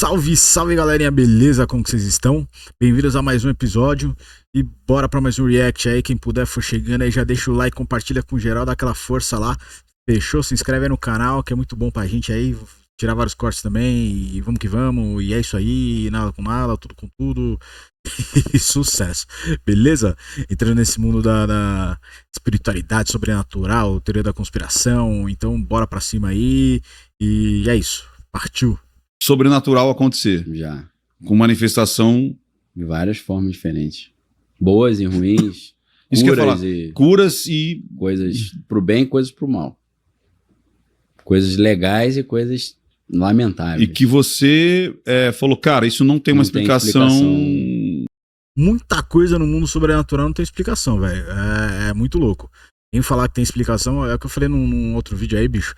Salve, salve galerinha, beleza? Como que vocês estão? Bem-vindos a mais um episódio e bora pra mais um react aí. Quem puder for chegando aí, já deixa o like, compartilha com geral, dá aquela força lá. Fechou? Se inscreve aí no canal, que é muito bom pra gente aí. Tirar vários cortes também e vamos que vamos. E é isso aí, nada com nada, tudo com tudo. E sucesso, beleza? Entrando nesse mundo da espiritualidade sobrenatural, teoria da conspiração. Então bora pra cima aí. E é isso, partiu. Sobrenatural acontecer. Já. Com manifestação. De várias formas diferentes. Boas e ruins. Isso que eu ia falar. Curas e. Coisas pro bem e coisas pro mal. Coisas legais e coisas lamentáveis. E que você falou, cara, isso não tem uma explicação. Muita coisa no mundo sobrenatural não tem explicação, velho. É muito louco. Quem falar que tem explicação, é o que eu falei num outro vídeo aí, bicho.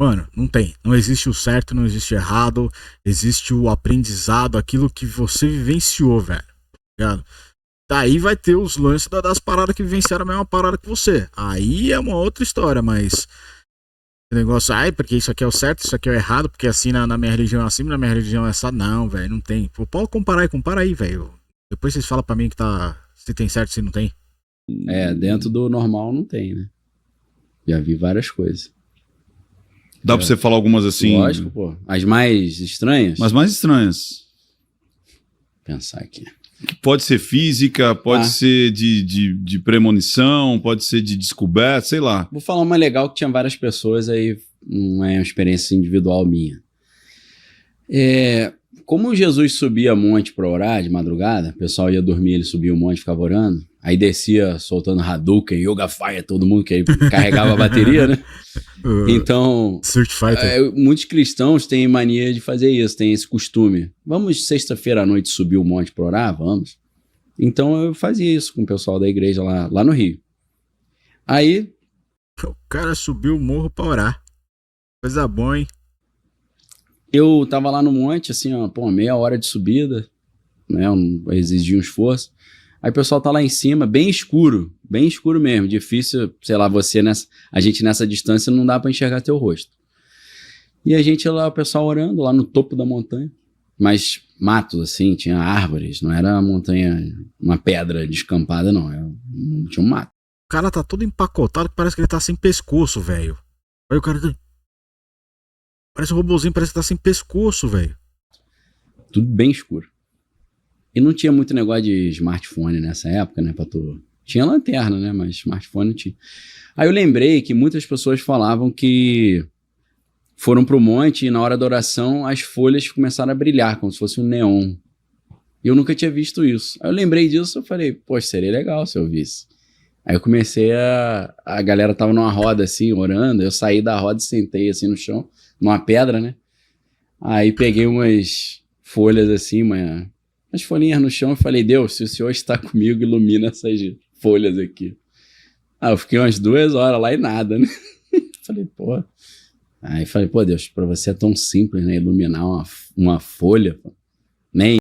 Mano, não tem. Não existe o certo, não existe o errado. Existe o aprendizado, aquilo que você vivenciou, velho. Ligado? Daí vai ter os lances das paradas que vivenciaram a mesma parada que você. Aí é uma outra história, mas... O negócio, porque isso aqui é o certo, isso aqui é o errado, porque assim na minha religião é assim, na minha religião é essa. Não, velho, não tem. Pode comparar e compara aí, velho. Depois vocês falam pra mim que se tem certo, se não tem. Dentro do normal não tem, né? Já vi várias coisas. Dá pra você falar algumas assim? Lógico, pô. As mais estranhas? Mas mais estranhas. Pensar aqui. Pode ser física, pode ser de premonição, pode ser de descoberta, sei lá. Vou falar uma legal que tinha várias pessoas, aí não é uma experiência individual minha. Como Jesus subia monte pra orar de madrugada, o pessoal ia dormir, ele subia o monte e ficava orando, aí descia soltando Hadouken, Yoga Fire, todo mundo que aí carregava a bateria, né? Então, muitos cristãos têm mania de fazer isso, tem esse costume. Vamos sexta-feira à noite subir o monte pra orar? Vamos. Então eu fazia isso com o pessoal da igreja lá no Rio. Aí... O cara subiu o morro pra orar. Coisa boa, hein? Eu tava lá no monte, assim, ó, meia hora de subida, né, exigia um esforço. Aí o pessoal tá lá em cima, bem escuro mesmo, difícil, sei lá, a gente nessa distância não dá pra enxergar teu rosto. E a gente lá, o pessoal orando lá no topo da montanha, mas matos, assim, tinha árvores, não era uma montanha, uma pedra descampada, não, tinha um mato. O cara tá todo empacotado que parece que ele tá sem pescoço, velho. Aí o cara... Parece um robozinho, parece que tá sem pescoço, velho. Tudo bem escuro. E não tinha muito negócio de smartphone nessa época, né, Tinha lanterna, né, mas smartphone não tinha. Aí eu lembrei que muitas pessoas falavam que foram pro monte e na hora da oração as folhas começaram a brilhar, como se fosse um neon. E eu nunca tinha visto isso. Aí eu lembrei disso e falei, poxa, seria legal se eu visse. Aí eu comecei a galera tava numa roda assim, orando, eu saí da roda e sentei assim no chão, numa pedra, né? Aí peguei umas folhas assim, umas folhinhas no chão e falei, Deus, se o Senhor está comigo, ilumina essas folhas aqui. Eu fiquei umas 2 horas lá e nada, né? Falei, pô. Aí falei, pô, Deus, pra você é tão simples, né? Iluminar uma folha. Nem.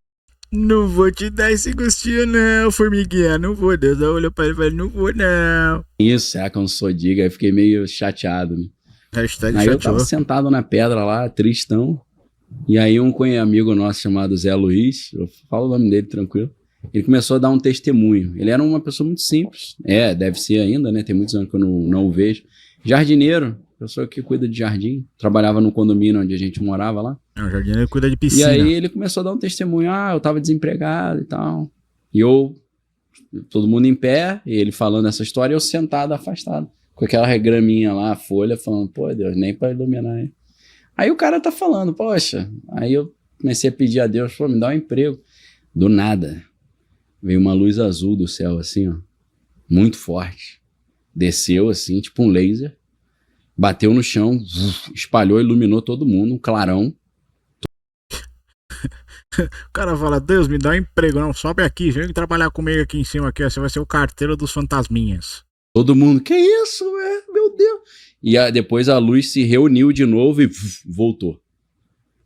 Não vou te dar esse gostinho, não, formiguinha. Não vou. Deus olhou pra ele e falou, não vou, não. Isso, será que eu não sou diga? Aí fiquei meio chateado, né? Hashtag aí chateou. Eu tava sentado na pedra lá, tristão. E aí um amigo nosso chamado Zé Luiz, eu falo o nome dele tranquilo, ele começou a dar um testemunho. Ele era uma pessoa muito simples, deve ser ainda, né? Tem muitos anos que eu não o vejo. Jardineiro, pessoa que cuida de jardim, trabalhava no condomínio onde a gente morava lá. O jardineiro cuida de piscina. E aí ele começou a dar um testemunho, eu tava desempregado e tal. E todo mundo em pé, e ele falando essa história, eu sentado, afastado, com aquela graminha lá, a folha, falando, pô, Deus, nem pra iluminar, hein? Aí o cara tá falando, poxa, aí eu comecei a pedir a Deus, pô, me dá um emprego. Do nada, veio uma luz azul do céu, assim, ó, muito forte. Desceu, assim, tipo um laser, bateu no chão, espalhou, iluminou todo mundo, um clarão. O cara fala, Deus, me dá um emprego, não, sobe aqui, vem trabalhar comigo aqui em cima, aqui, ó, você vai ser o carteiro dos fantasminhas. Todo mundo, que isso, meu Deus. E depois a luz se reuniu de novo e voltou.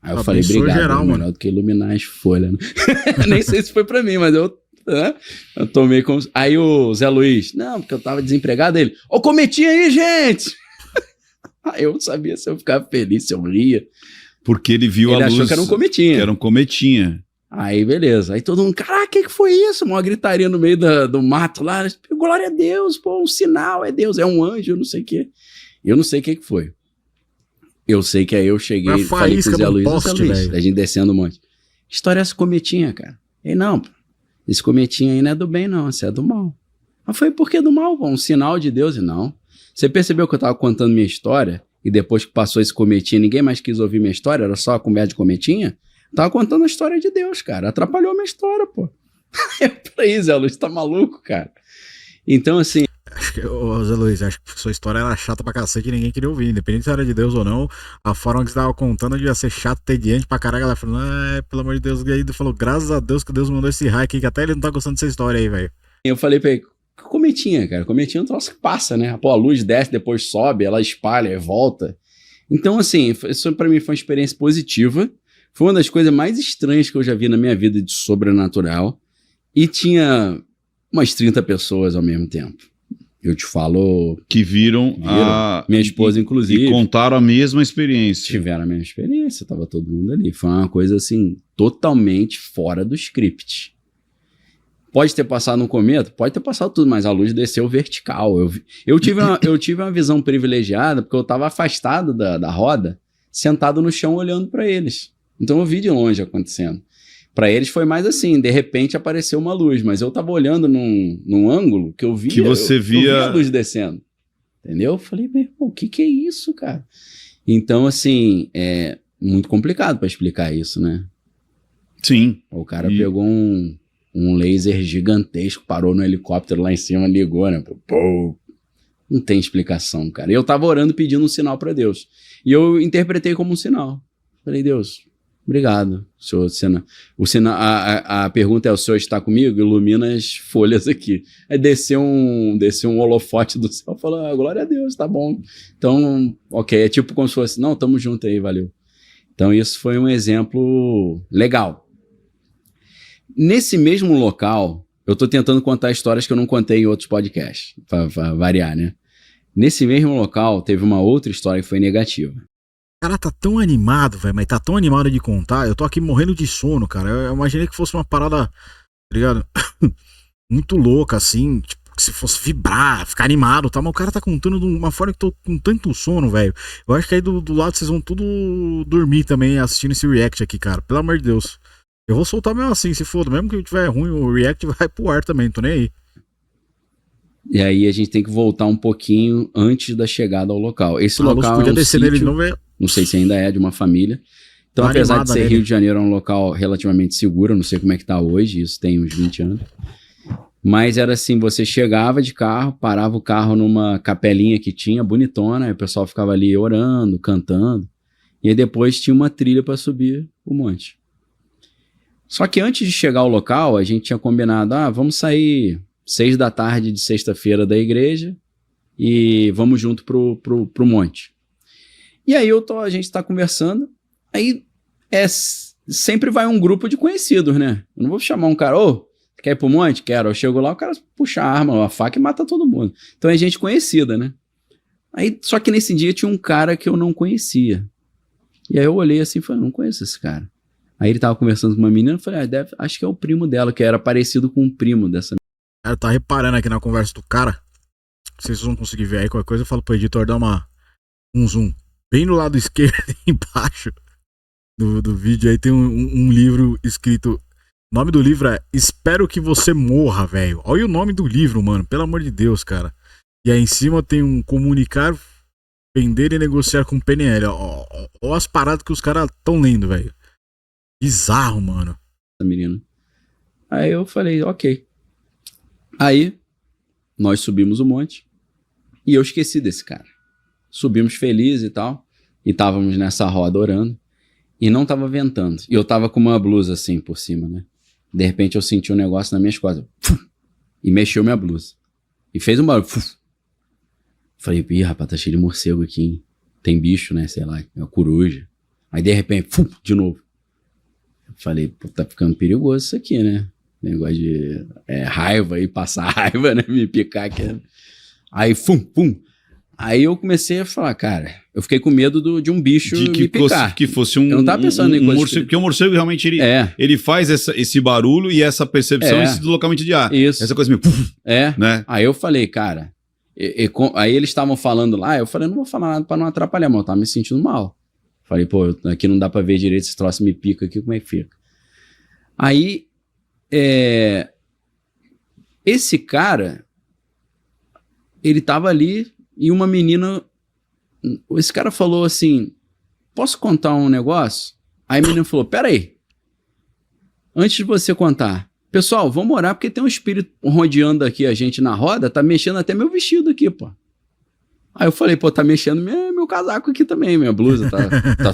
Aí eu falei, obrigado, geral, melhor do que iluminar as folhas. Né? Nem sei se foi pra mim, mas eu tomei como... Aí o Zé Luiz, não, porque eu tava desempregado, ele, cometi aí, gente! Aí eu não sabia se eu ficava feliz, se eu ria. Porque ele viu Ele a luz. achou que era um cometinha. Que era um cometinha. Aí, beleza. Aí todo mundo, caraca, o que foi isso? Uma gritaria no meio do mato lá. Glória a Deus, pô, um sinal, é Deus, é um anjo, não sei o quê. Eu não sei o que foi. Eu sei que aí eu cheguei, falei com o Zé Luiz, a gente descendo um monte. Que história é essa cometinha, cara? Aí, não, pô, esse cometinha aí não é do bem, não, esse é do mal. Mas foi por que do mal, pô? Um sinal de Deus? E não. Você percebeu que eu tava contando minha história e depois que passou esse cometinha, ninguém mais quis ouvir minha história? Era só a conversa de cometinha? Eu tava contando a história de Deus, cara. Atrapalhou minha história, pô. Peraí, Zé Luiz, tá maluco, cara? Então, assim... Acho que, ô, Zé Luiz, acho que sua história era chata pra cacete e ninguém queria ouvir. Independente se era de Deus ou não, a forma que você tava contando devia ser chato, tediante pra caralho. Ela falou, pelo amor de Deus. E aí ele falou, graças a Deus que Deus mandou esse raio aqui, que até ele não tá gostando dessa história aí, velho. Eu falei pra ele, cometinha, cara. Cometinha é um troço que passa, né? Pô, a luz desce, depois sobe, ela espalha e volta. Então, assim, isso pra mim foi uma experiência positiva. Foi uma das coisas mais estranhas que eu já vi na minha vida de sobrenatural. E tinha umas 30 pessoas ao mesmo tempo. Eu te falo... Que viram a... Minha esposa, inclusive. E contaram a mesma experiência. Tiveram a mesma experiência, tava todo mundo ali. Foi uma coisa, assim, totalmente fora do script. Pode ter passado um cometa? Pode ter passado tudo, mas a luz desceu vertical. Eu tive uma visão privilegiada, porque eu tava afastado da roda, sentado no chão olhando para eles. Então eu vi de longe acontecendo. Para eles foi mais assim, de repente apareceu uma luz, mas eu tava olhando num ângulo que eu via, que você eu via a luz descendo. Entendeu? Eu falei, meu irmão, o que é isso, cara? Então, assim, é muito complicado para explicar isso, né? Sim. O cara pegou um laser gigantesco, parou no helicóptero lá em cima, ligou, né? Pô, não tem explicação, cara. E eu tava orando pedindo um sinal para Deus. E eu interpretei como um sinal. Falei, Deus, obrigado. Senhor, a pergunta é, o senhor está comigo? Ilumina as folhas aqui. Aí desceu um holofote do céu, falou, glória a Deus, tá bom. Então, ok, é tipo como se fosse, não, tamo junto aí, valeu. Então isso foi um exemplo legal. Nesse mesmo local, eu tô tentando contar histórias que eu não contei em outros podcasts, pra variar, né? Nesse mesmo local, teve uma outra história que foi negativa. O cara tá tão animado, velho, mas tá tão animado de contar. Eu tô aqui morrendo de sono, cara. Eu imaginei que fosse uma parada, tá ligado? Muito louca, assim, tipo, que se fosse vibrar, ficar animado, tá? Mas o cara tá contando de uma forma que tô com tanto sono, velho. Eu acho que aí do lado vocês vão tudo dormir também assistindo esse react aqui, cara. Pelo amor de Deus. Eu vou soltar mesmo assim, se for. Mesmo que tiver ruim, o react vai pro ar também, não tô nem aí. E aí a gente tem que voltar um pouquinho antes da chegada ao local. Esse local podia é um descer sítio, nele de novo, não sei se ainda é de uma família. Então, Tá apesar de ser nele. Rio de Janeiro, é um local relativamente seguro. Eu não sei como é que tá hoje, isso tem uns 20 anos. Mas era assim, você chegava de carro, parava o carro numa capelinha que tinha, bonitona, aí o pessoal ficava ali orando, cantando. E aí depois tinha uma trilha para subir o monte. Só que antes de chegar ao local, a gente tinha combinado, vamos sair 6 da tarde de sexta-feira da igreja e vamos junto pro monte. E aí a gente tá conversando, aí sempre vai um grupo de conhecidos, né? Eu não vou chamar um cara, quer ir pro monte? Quero. Eu chego lá, o cara puxa a arma, a faca e mata todo mundo. Então é gente conhecida, né? Aí, só que nesse dia tinha um cara que eu não conhecia. E aí eu olhei assim e falei, não conheço esse cara. Aí ele tava conversando com uma menina, eu falei, acho que é o primo dela, que era parecido com o primo dessa menina. Cara, tá reparando aqui na conversa do cara. Não sei se vocês vão conseguir ver aí qualquer coisa. Eu falo pro editor dar um zoom. Bem no lado esquerdo, embaixo do vídeo, aí tem um livro escrito. O nome do livro é Espero que Você Morra, velho. Olha o nome do livro, mano. Pelo amor de Deus, cara. E aí em cima tem um comunicar, vender e negociar com PNL. Olha as paradas que os caras tão lendo, velho. Bizarro, mano. Menina. Aí eu falei, ok. Aí nós subimos o monte e eu esqueci desse cara. Subimos felizes e tal, e estávamos nessa roda orando, e não estava ventando. E eu tava com uma blusa assim por cima, né? De repente eu senti um negócio nas minhas costas, e mexeu minha blusa. E fez um barulho. Falei, rapaz, tá cheio de morcego aqui, hein? Tem bicho, né? Sei lá, é uma coruja. Aí de repente, de novo. Falei, pô, tá ficando perigoso isso aqui, né? Negócio de raiva aí, passar raiva, né? Me picar aqui. Aí, Aí eu comecei a falar, cara, eu fiquei com medo de um bicho me picar. Que fosse um, eu não tava pensando em coisa morcego, porque o morcego realmente ele faz esse barulho e essa percepção, esse deslocamento de ar. Isso. Essa coisa meio... Né? Aí eu falei, cara... aí eles estavam falando lá, eu falei, não vou falar nada pra não atrapalhar, mas eu tava me sentindo mal. Falei, pô, aqui não dá pra ver direito, esse troço me pica aqui, como é que fica? Aí, esse cara, ele tava ali e uma menina, esse cara falou assim, posso contar um negócio? Aí a menina falou, peraí, antes de você contar, pessoal, vamos orar porque tem um espírito rodeando aqui a gente na roda, tá mexendo até meu vestido aqui, pô. Aí eu falei, pô, tá mexendo meu casaco aqui também, minha blusa, tá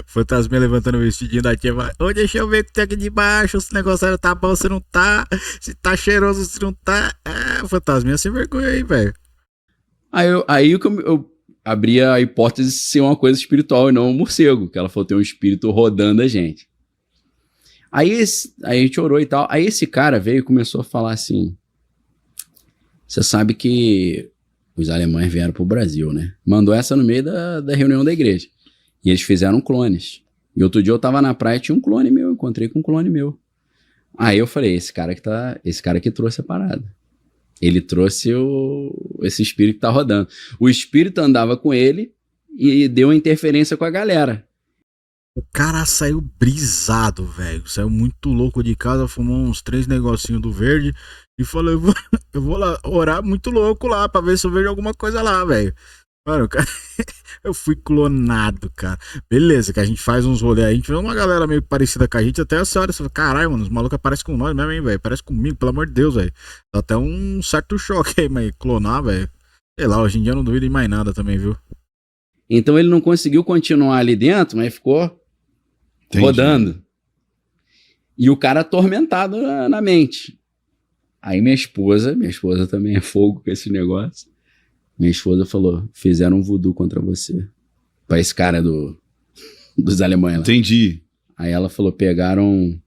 Fantasminha levantando o vestidinho da tia, vai, ô, deixa eu ver o que tem aqui de baixo, se o negócio tá bom, se não tá, se tá cheiroso, se não tá. Fantasminha sem vergonha aí, velho. Aí eu abri a hipótese de ser uma coisa espiritual e não um morcego, que ela falou, tem um espírito rodando a gente. Aí a gente orou e tal, aí esse cara veio e começou a falar assim, você sabe que os alemães vieram pro Brasil, né? Mandou essa no meio da reunião da igreja. E eles fizeram clones. E outro dia eu tava na praia e tinha um clone meu, encontrei com um clone meu. Aí eu falei, esse cara que trouxe a parada. Ele trouxe esse espírito que tá rodando. O espírito andava com ele e deu uma interferência com a galera. O cara saiu brisado, velho. Saiu muito louco de casa, fumou uns 3 negocinhos do verde e falou, eu vou lá orar muito louco lá pra ver se eu vejo alguma coisa lá, velho. Mano, cara, eu fui clonado, cara. Beleza, que a gente faz uns rolês aí, a gente vê uma galera meio parecida com a gente, até a senhora, você fala, caralho, mano, os malucos aparecem com nós mesmo, hein, velho. Parece comigo, pelo amor de Deus, velho. Dá até um certo choque aí, mas clonar, velho. Sei lá, hoje em dia eu não duvido em mais nada também, viu? Então ele não conseguiu continuar ali dentro, mas ficou rodando. E o cara atormentado na mente. Aí minha esposa também é fogo com esse negócio. Minha esposa falou, fizeram um voodoo contra você. Pra esse cara dos alemães lá. Entendi. Aí ela falou, pegaram...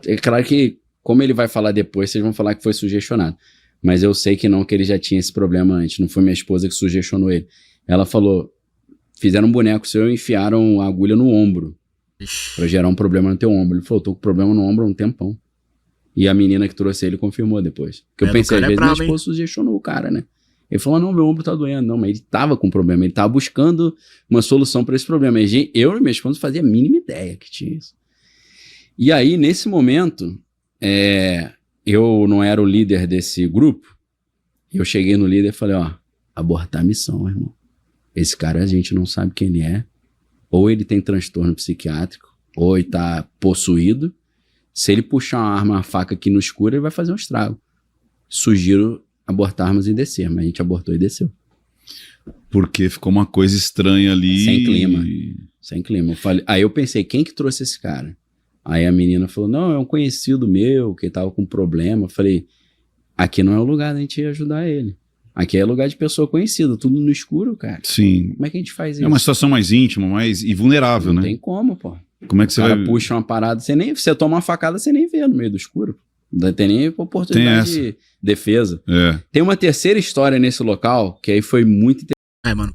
É claro que, como ele vai falar depois, vocês vão falar que foi sugestionado. Mas eu sei que não, que ele já tinha esse problema antes. Não foi minha esposa que sugestionou ele. Ela falou, fizeram um boneco seu e enfiaram a agulha no ombro. Pra gerar um problema no teu ombro. Ele falou, tô com problema no ombro há um tempão. E a menina que trouxe ele confirmou depois. Porque eu pensei, às vezes minha esposa sugestionou o cara, né? Ele falou, não, meu ombro tá doendo. Não, mas ele tava com problema. Ele tava buscando uma solução pra esse problema. Eu e minha esposa não fazia a mínima ideia que tinha isso. E aí, nesse momento, eu não era o líder desse grupo. Eu cheguei no líder e falei, ó, abortar a missão, irmão. Esse cara a gente não sabe quem ele é. Ou ele tem transtorno psiquiátrico, ou ele tá possuído. Se ele puxar uma arma, uma faca aqui no escuro, ele vai fazer um estrago. Sugiro abortarmos e descer, mas a gente abortou e desceu. Porque ficou uma coisa estranha ali. Sem clima. Aí eu pensei, quem que trouxe esse cara? Aí a menina falou, não, é um conhecido meu, que tava com problema. Eu falei, aqui não é o lugar da gente ajudar ele. Aqui é lugar de pessoa conhecida, tudo no escuro, cara. Sim. Como é que a gente faz isso? É uma situação mais íntima, e vulnerável, né? Não tem como, pô. Como é que você vai... puxa uma parada, você toma uma facada, você nem vê no meio do escuro. Não tem nem oportunidade de defesa. Tem uma terceira história nesse local, que aí foi muito interessante. Mano,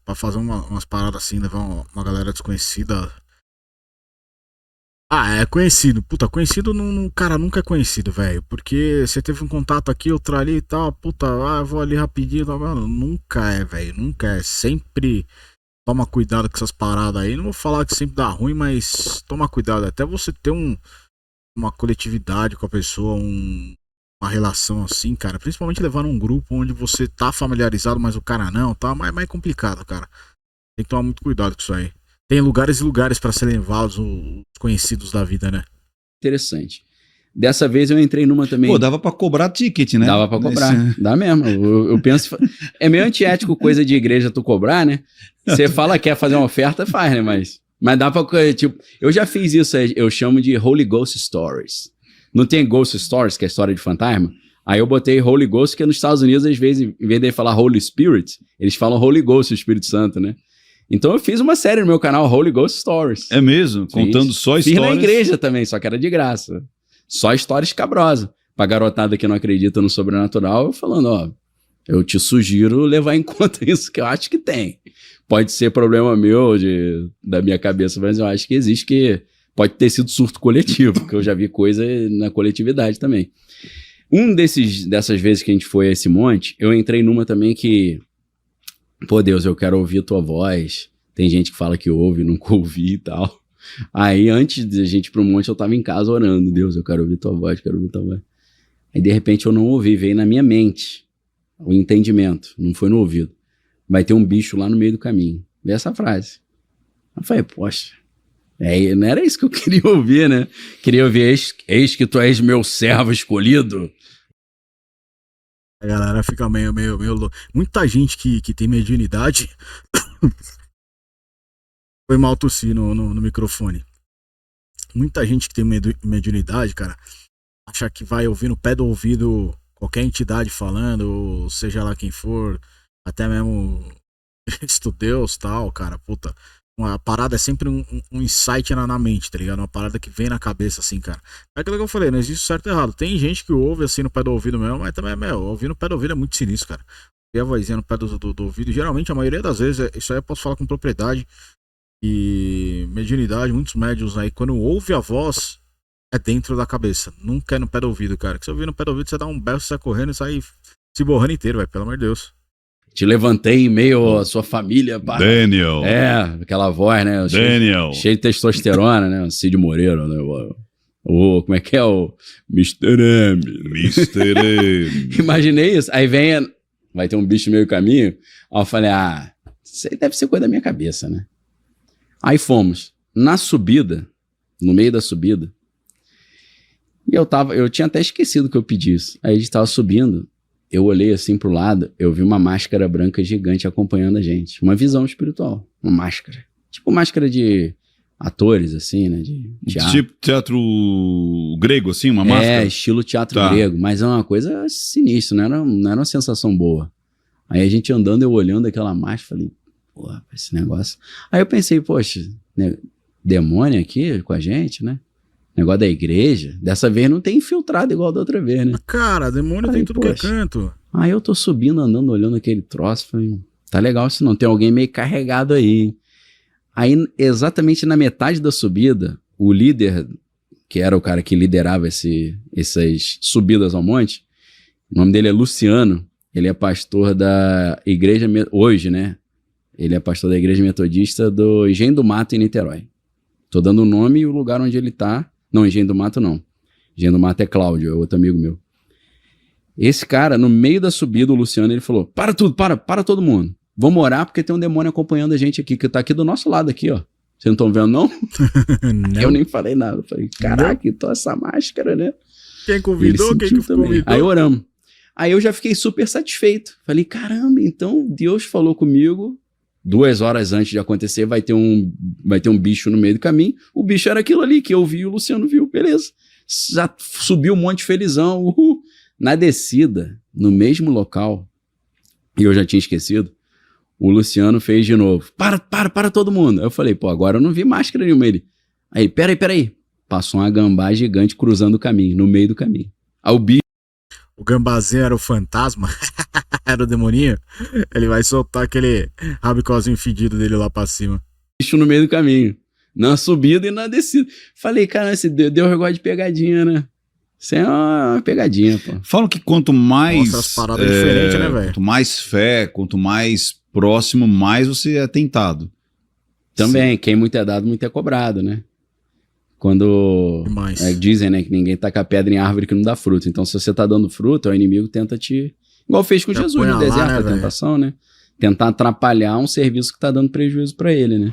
pra fazer umas paradas assim, levar uma galera desconhecida... é conhecido. Puta, conhecido, cara, nunca é conhecido, velho. Porque você teve um contato aqui, outro ali e tal. Puta, eu vou ali rapidinho. Tá, mano, nunca é, velho. Nunca é. Sempre toma cuidado com essas paradas aí. Não vou falar que sempre dá ruim, mas toma cuidado. Até você ter uma coletividade com a pessoa, uma relação assim, cara. Principalmente levar num grupo onde você tá familiarizado, mas o cara não, tá mais complicado, cara. Tem que tomar muito cuidado com isso aí. Tem lugares e lugares pra serem levados, os conhecidos da vida, né? Interessante. Dessa vez eu entrei numa também... Pô, dava pra cobrar ticket, né? Dava pra cobrar, dá mesmo. Eu penso... É meio antiético coisa de igreja tu cobrar, né? Você fala que quer fazer uma oferta, faz, né? Mas dá pra... Tipo, eu já fiz isso, eu chamo de Holy Ghost Stories. Não tem Ghost Stories, que é história de fantasma? Aí eu botei Holy Ghost, que nos Estados Unidos, às vezes, em vez de falar Holy Spirit, eles falam Holy Ghost, o Espírito Santo, né? Então eu fiz uma série no meu canal, Holy Ghost Stories. É mesmo? Contando só histórias? Fiz na igreja também, só que era de graça. Só histórias cabrosas. Pra garotada que não acredita no sobrenatural, eu falando, ó, Eu te sugiro levar em conta isso, que eu acho que tem. Pode ser problema meu, da minha cabeça, mas eu acho que existe, que pode ter sido surto coletivo, porque eu já vi coisa na coletividade também. Dessas vezes que a gente foi a esse monte, eu entrei numa também que, pô, Deus, eu quero ouvir tua voz. Tem gente que fala que ouve, nunca ouvi e tal. Aí, antes de a gente ir pro monte, eu tava em casa orando. Deus, eu quero ouvir tua voz, quero ouvir tua voz. Aí, de repente, eu não ouvi, veio na minha mente o entendimento, não foi no ouvido. Vai ter um bicho lá no meio do caminho. Veio essa frase. Eu falei, poxa, não era isso que eu queria ouvir, né? Queria ouvir, eis que tu és meu servo escolhido. A galera fica meio louco. Muita gente que tem mediunidade... Foi mal tossir no microfone. Muita gente que tem mediunidade, cara, acha que vai ouvir no pé do ouvido qualquer entidade falando, ou seja lá quem for, até mesmo Cristo Deus, tal, cara, puta. Uma parada é sempre um insight na mente, tá ligado? Uma parada que vem na cabeça, assim, cara. É aquilo que eu falei, não existe certo e errado. Tem gente que ouve assim no pé do ouvido mesmo, mas também, ouvir no pé do ouvido é muito sinistro, cara. Ouvir a vozinha no pé do ouvido, geralmente, a maioria das vezes, isso aí eu posso falar com propriedade. E mediunidade, muitos médiuns aí, quando ouve a voz, é dentro da cabeça. Nunca é no pé do ouvido, cara. Que se ouvir no pé do ouvido, você dá um berro, você sai correndo e sai se borrando inteiro, velho. Pelo amor de Deus. Te levantei em meio à sua família. Pá. Daniel. Aquela voz, né? Daniel. Cheio de testosterona, né? O Cid Moreira, né? Como é que é o Mr. M? Mr. M. Imaginei isso. Aí vai ter um bicho no meio do caminho. Aí eu falei, isso aí deve ser coisa da minha cabeça, né? Aí fomos. Na subida, no meio da subida, e eu tinha até esquecido que eu pedi isso. Aí a gente tava subindo, eu olhei assim pro lado, eu vi uma máscara branca gigante acompanhando a gente. Uma visão espiritual, uma máscara. Tipo máscara de atores, assim, né? De teatro. Tipo teatro grego, assim, uma máscara? Estilo teatro grego, mas é uma coisa sinistra, não era uma sensação boa. Aí a gente andando, eu olhando aquela máscara, falei, porra, esse negócio. Aí eu pensei, poxa, né, demônio aqui com a gente, né? Negócio da igreja. Dessa vez não tem infiltrado igual da outra vez, né? Cara, demônio tem tudo que é canto. Aí eu tô subindo, andando, olhando aquele troço. Falei, tá legal se não tem alguém meio carregado aí. Aí, exatamente na metade da subida, o líder, que era o cara que liderava essas subidas ao monte, o nome dele é Luciano. Ele é pastor da igreja, hoje, né? Ele é pastor da igreja metodista do Engenho do Mato, em Niterói. Tô dando o nome e o lugar onde ele tá. Não, Engenho do Mato não. Engenho do Mato é Cláudio, é outro amigo meu. Esse cara, no meio da subida, o Luciano, ele falou, para tudo, para todo mundo. Vamos orar porque tem um demônio acompanhando a gente aqui, que tá aqui do nosso lado aqui, ó. Vocês não estão vendo, não? Não. Eu nem falei nada. Eu falei, caraca, então essa máscara, né? Quem convidou, quem que convidou? Aí oramos. Aí eu já fiquei super satisfeito. Falei, caramba, então Deus falou comigo. 2 horas antes de acontecer, vai ter um bicho no meio do caminho. O bicho era aquilo ali que eu vi e o Luciano viu. Beleza. Já subiu um monte felizão. Uhul. Na descida, no mesmo local, e eu já tinha esquecido, o Luciano fez de novo. Para todo mundo. Aí eu falei, pô, agora eu não vi máscara nenhuma. Ele, aí, peraí. Passou uma gambá gigante cruzando o caminho, no meio do caminho. Aí o bicho... O gambazinho era o fantasma, era o demoninho, ele vai soltar aquele rabicozinho fedido dele lá pra cima. Bicho no meio do caminho, na subida e na descida. Falei, cara, esse Deus gosta de pegadinha, né? Isso é uma pegadinha, pô. Falam que quanto mais... Nossa, as paradas diferentes, né, velho? Quanto mais fé, quanto mais próximo, mais você é tentado. Também, quem muito é dado, muito é cobrado, né? Quando dizem, né, que ninguém taca pedra em árvore que não dá fruto. Então, se você tá dando fruto, o inimigo tenta te... Igual fez com Jesus no deserto, a tentação, né? Tentar atrapalhar um serviço que tá dando prejuízo pra ele, né?